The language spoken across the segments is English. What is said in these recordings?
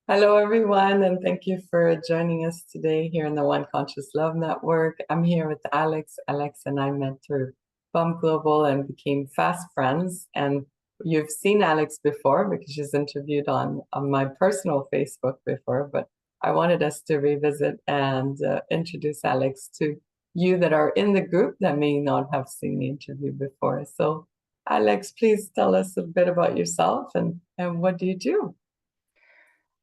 Hello, everyone, and thank you for joining us today here in the One Conscious Love Network. I'm here with Alex. Alex and I met through Bump Global and became fast friends. And you've seen Alex before because she's interviewed on my personal Facebook before, but I wanted us to revisit and introduce Alex to you that are in the group that may not have seen the interview before. So, Alex, please tell us a bit about yourself and what do you do?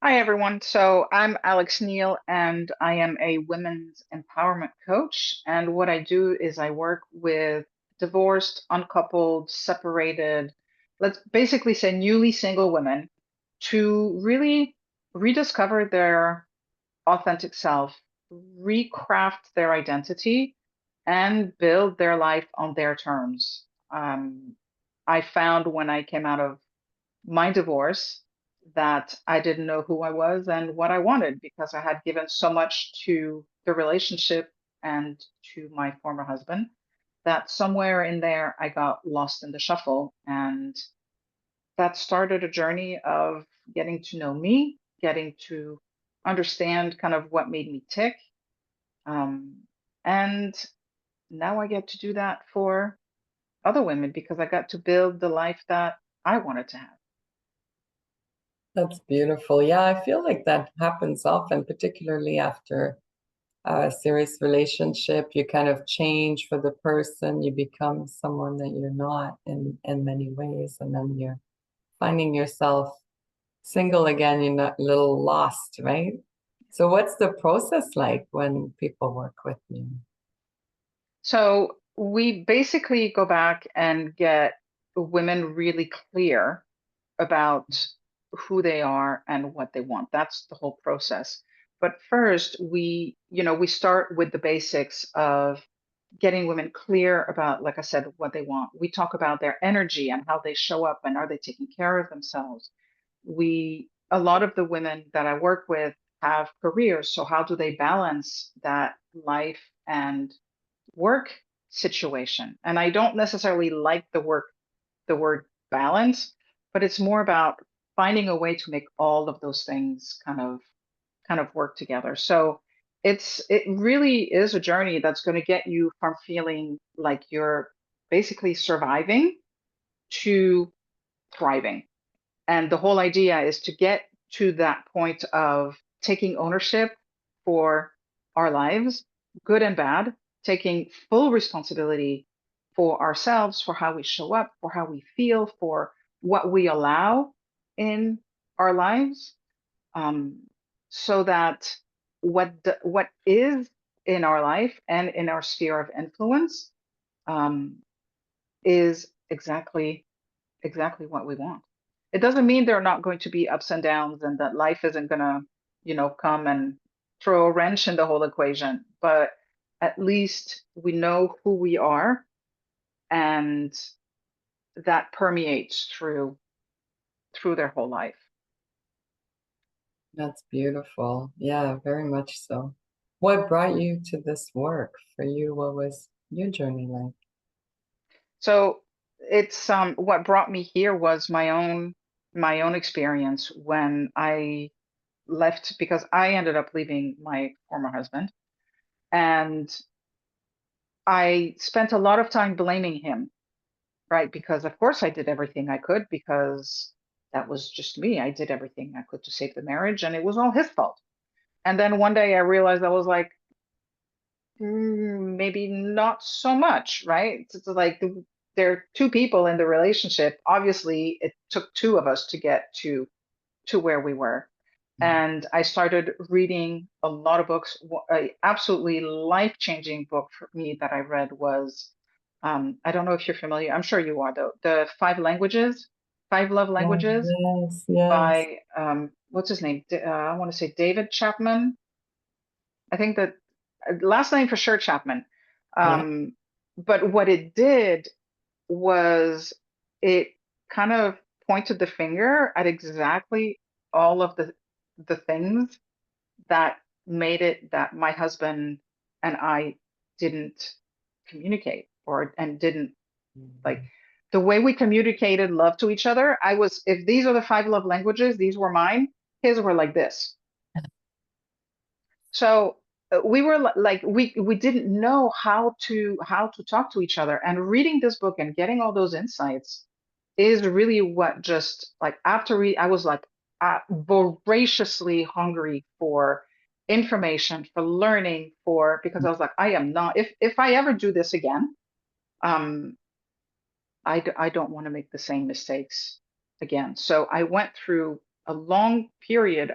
Hi, everyone. So I'm Alex Niel, and I am a women's empowerment coach. And what I do is I work with divorced, uncoupled, separated, let's basically say newly single women to really rediscover their authentic self, recraft their identity, and build their life on their terms. I found when I came out of my divorce that I didn't know who I was and what I wanted because I had given so much to the relationship and to my former husband that somewhere in there I got lost in the shuffle. And that started a journey of getting to know me, getting to understand kind of what made me tick. Um, and now I get to do that for other women because I got to build the life that I wanted to have. That's beautiful. Yeah, I feel like that happens often, particularly after a serious relationship. You kind of change for the person, you become someone that you're not in many ways, and then you're finding yourself single again, you're not a little lost, right? So what's the process like when people work with you? So we basically go back and get women really clear about who they are and what they want. That's the whole process. But first, we start with the basics of getting women clear about, like I said, what they want. We talk about their energy and how they show up and are they taking care of themselves. A lot of the women that I work with have careers. So how do they balance that life and work situation? And I don't necessarily like the word balance, but it's more about finding a way to make all of those things kind of work together. So it really is a journey that's going to get you from feeling like you're basically surviving to thriving. And the whole idea is to get to that point of taking ownership for our lives, good and bad, taking full responsibility for ourselves, for how we show up, for how we feel, for what we allow in our lives, um, so that what is in our life and in our sphere of influence um, is exactly what we want. It doesn't mean there are not going to be ups and downs and that life isn't going to, come and throw a wrench in the whole equation, but at least we know who we are and that permeates through their whole life. That's beautiful. Yeah, very much so. What brought you to this work? For you, what was your journey like? So it's what brought me here was my own experience when I left because I ended up leaving my former husband. And I spent a lot of time blaming him, right? Because of course I did everything I could because that was just me. I did everything I could to save the marriage and it was all his fault. And then one day I realized I was like, maybe not so much, right? It's like there are two people in the relationship. Obviously, it took two of us to get to where we were. And I started reading a lot of books. A absolutely life-changing book for me that I read was, I don't know if you're familiar, I'm sure you are though, The Five Love Oh, Languages yes, yes. by, what's his name? I want to say David Chapman. I think that last name for sure Chapman. Yeah. Um, but what it did was it kind of pointed the finger at exactly all of the things that made it that my husband and I didn't communicate or and didn't like the way we communicated love to each other. If these are the five love languages, these were mine. His were like this. So we were like we didn't know how to talk to each other. And reading this book and getting all those insights is really what just like after I was like voraciously hungry for information, for learning, for because I was like, I am not if I ever do this again, um, I don't want to make the same mistakes again. So I went through a long period.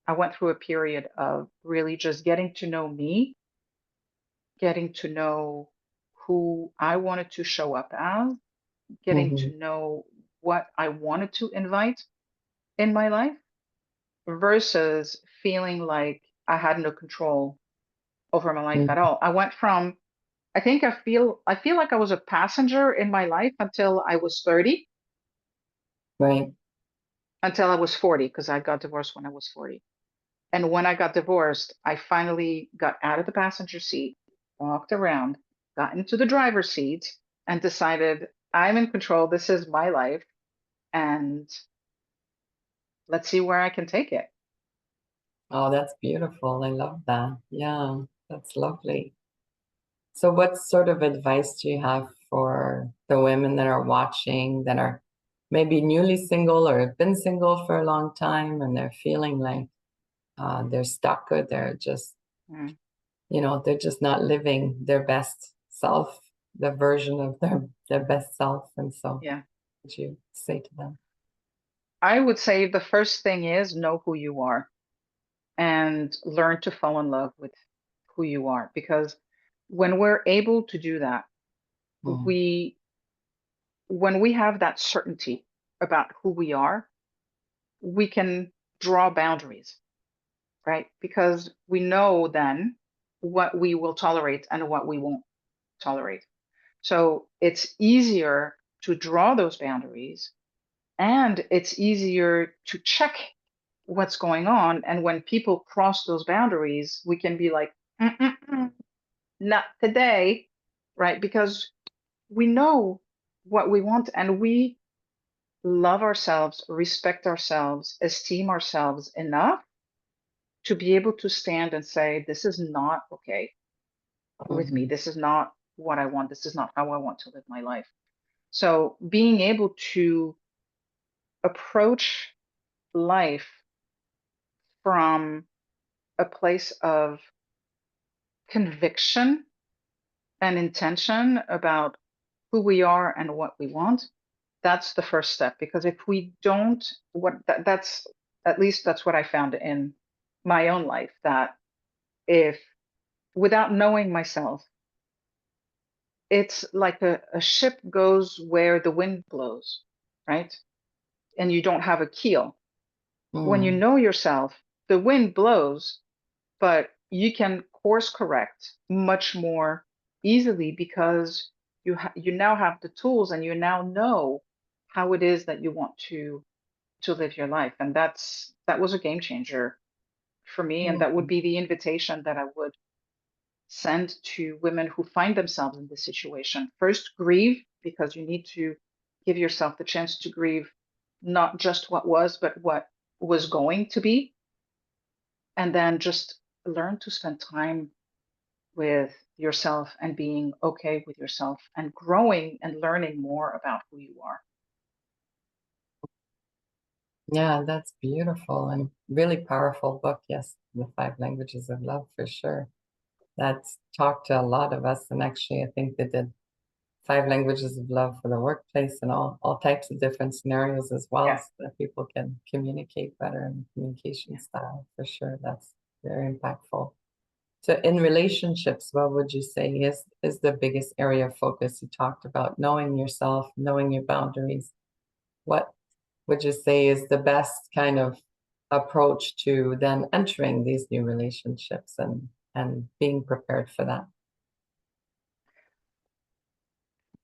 I went through a period of really just getting to know me, getting to know who I wanted to show up as, getting Hmm. to know what I wanted to invite in my life versus feeling like I had no control over my life at Hmm. all. I went from I feel like I was a passenger in my life until I was 30, Right. until I was 40, because I got divorced when I was 40. And when I got divorced, I finally got out of the passenger seat, walked around, got into the driver's seat, and decided I'm in control. This is my life. And let's see where I can take it. Oh, that's beautiful. I love that. Yeah, that's lovely. So, what sort of advice do you have for the women that are watching that are maybe newly single or have been single for a long time and they're feeling like they're stuck or they're just, Mm, they're just not living their best self, the version of their best self. And so, what yeah. would you say to them? I would say the first thing is know who you are and learn to fall in love with who you are. Because when we're able to do that, Mm, we, when we have that certainty about who we are, we can draw boundaries, right? Because we know then what we will tolerate and what we won't tolerate. So it's easier to draw those boundaries and it's easier to check what's going on. And when people cross those boundaries, we can be like, "Mm-mm-mm, not today," right? Because we know what we want and we love ourselves, respect ourselves, esteem ourselves enough to be able to stand and say, this is not okay with me. mhm, This is not what I want. This is not how I want to live my life. So being able to approach life from a place of conviction and intention about who we are and what we want, that's the first step. Because if we don't, that's at least that's what I found in my own life, that if without knowing myself, it's like a ship goes where the wind blows, right? And you don't have a keel. When you mm, know yourself, the wind blows, but you can course correct much more easily because you now have the tools and you now know how it is that you want to live your life. And that was a game changer for me. And that would mm. be the invitation that I would send to women who find themselves in this situation. First, grieve, because you need to give yourself the chance to grieve not just what was, but what was going to be. And then just learn to spend time with yourself and being okay with yourself and growing and learning more about who you are. Yeah, that's beautiful and really powerful book. Yes, The Five Languages of Love for sure. That's talked to a lot of us, and actually, I think they did Five Languages of Love for the workplace and all types of different scenarios as well, Yeah, so that people can communicate better in the communication yeah. style for sure. That's very impactful. So, in relationships, what would you say is the biggest area of focus? You talked about knowing yourself, knowing your boundaries. What would you say is the best kind of approach to then entering these new relationships and being prepared for that?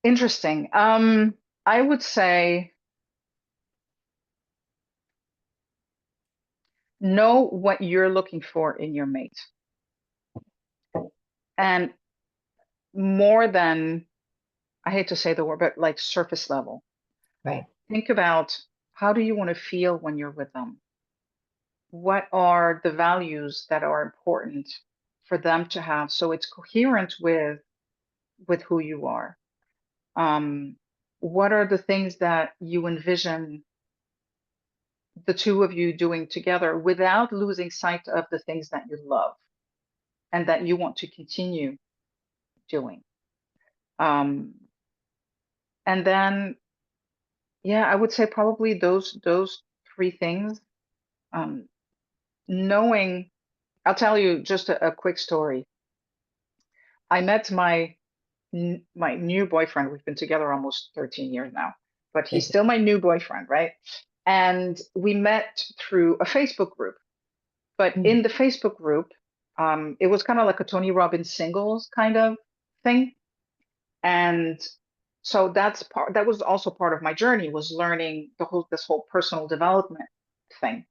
Interesting. I would say know what you're looking for in your mate. And more than, I hate to say the word, but like surface level. Right. Think about How do you want to feel when you're with them? What are the values that are important for them to have so it's coherent with who you are? Um, what are the things that you envision the two of you doing together without losing sight of the things that you love and that you want to continue doing? Um, and then, yeah, I would say probably those three things. Um, knowing, I'll tell you just a quick story. I met my new boyfriend. We've been together almost 13 years now, but he's still my new boyfriend, right? And we met through a Facebook group. But Mm. in the Facebook group, it was kind of like a Tony Robbins singles kind of thing. And so that was also part of my journey, was learning this whole personal development thing.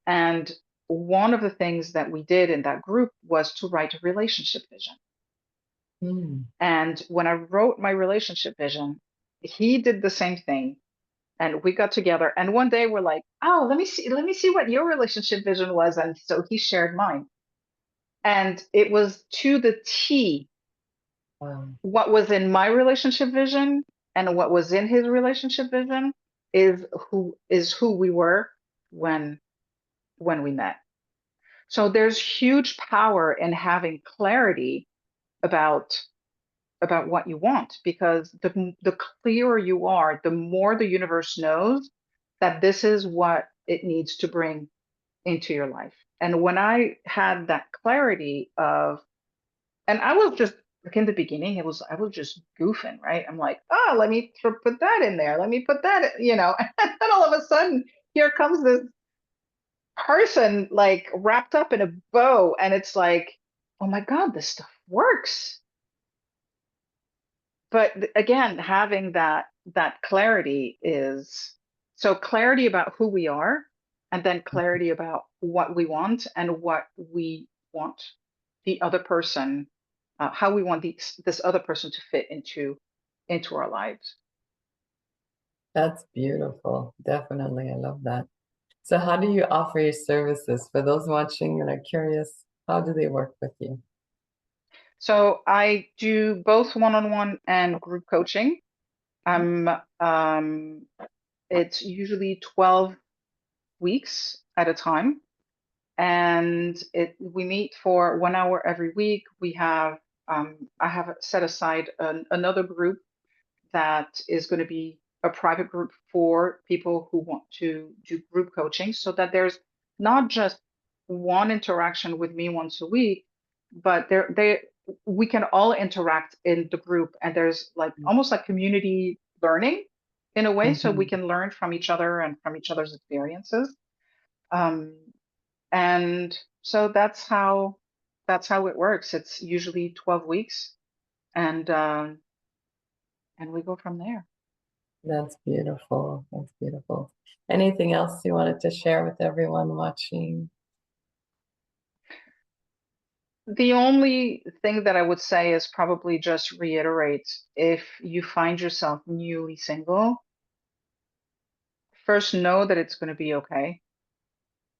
And one of the things that we did in that group was to write a relationship vision. Mm. And when I wrote my relationship vision, he did the same thing. And we got together. And one day we're like, oh, let me see what your relationship vision was. And so he shared mine. And it was to the T Wow. what was in my relationship vision and what was in his relationship vision is who we were when when we met. So there's huge power in having clarity about about what you want, because the clearer you are, the more the universe knows that this is what it needs to bring into your life. And when I had that clarity of, and I was just like in the beginning, I was just goofing, right? I'm like, oh, let me put that in there. Let me put that, and then all of a sudden, here comes this person like wrapped up in a bow, and it's like, oh my God, this stuff works. But again, having that clarity is, so clarity about who we are, and then clarity about what we want and what we want the other person, how we want this other person to fit into our lives. That's beautiful. Definitely. I love that. So how do you offer your services for those watching and are curious? How do they work with you? So I do both one-on-one and group coaching. Um, um, it's usually 12 weeks at a time. And we meet for 1 hour every week. I have set aside another group that is going to be a private group for people who want to do group coaching, so that there's not just one interaction with me once a week, but we can all interact in the group, and there's like almost like community learning in a way, so we Mhm. can learn from each other and from each other's experiences. Um, and so that's how it works. It's usually 12 weeks, and we go from there. That's beautiful. That's beautiful. Anything else you wanted to share with everyone watching? The only thing that I would say is probably just reiterate, if you find yourself newly single, first know that it's going to be okay.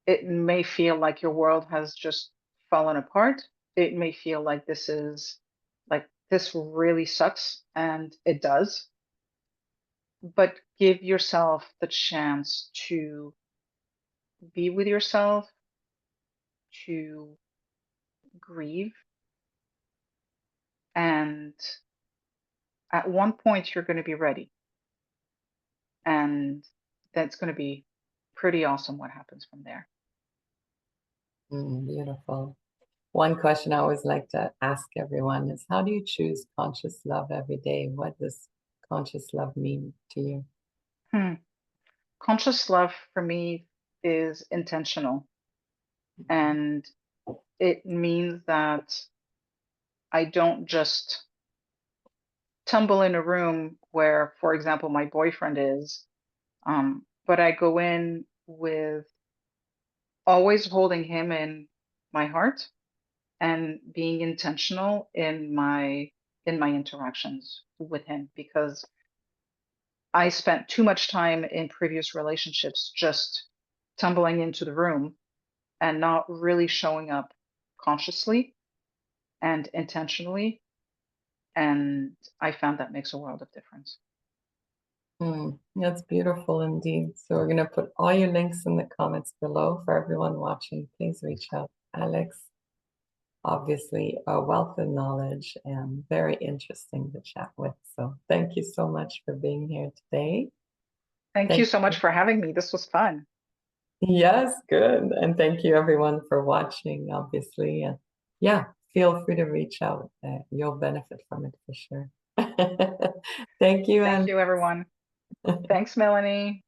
It may feel like your world has just fallen apart. It may feel like this really sucks, and it does. But give yourself the chance to be with yourself, to grieve, and at one point you're going to be ready, and that's going to be pretty awesome what happens from there. Beautiful. One question I always like to ask everyone is how do you choose conscious love every day? What does conscious love mean to you? Hmm. Conscious love for me is intentional, and it means that I don't just tumble in a room where, for example, my boyfriend is, but I go in with always holding him in my heart and being intentional in my interactions with him, because I spent too much time in previous relationships just tumbling into the room and not really showing up consciously and intentionally. And I found that makes a world of difference. That's beautiful indeed. So we're going to put all your links in the comments below for everyone watching. Please reach out. Alex, obviously a wealth of knowledge and very interesting to chat with. So thank you so much for being here today. Thank you Thank so much you. for having me. This was fun. Yes, good. And thank you everyone for watching, obviously. And yeah, feel free to reach out. You'll benefit from it for sure. Thank you, Thank and you, everyone. Thanks, Melanie.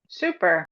Super.